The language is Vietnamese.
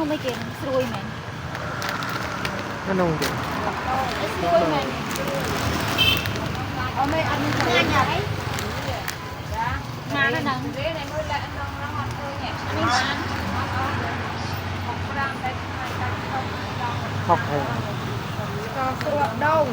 mấy kia xuôi mày nó nung kìa xuôi mày ở mấy anh nghe nhà đấy mà nó nâng học hè đâu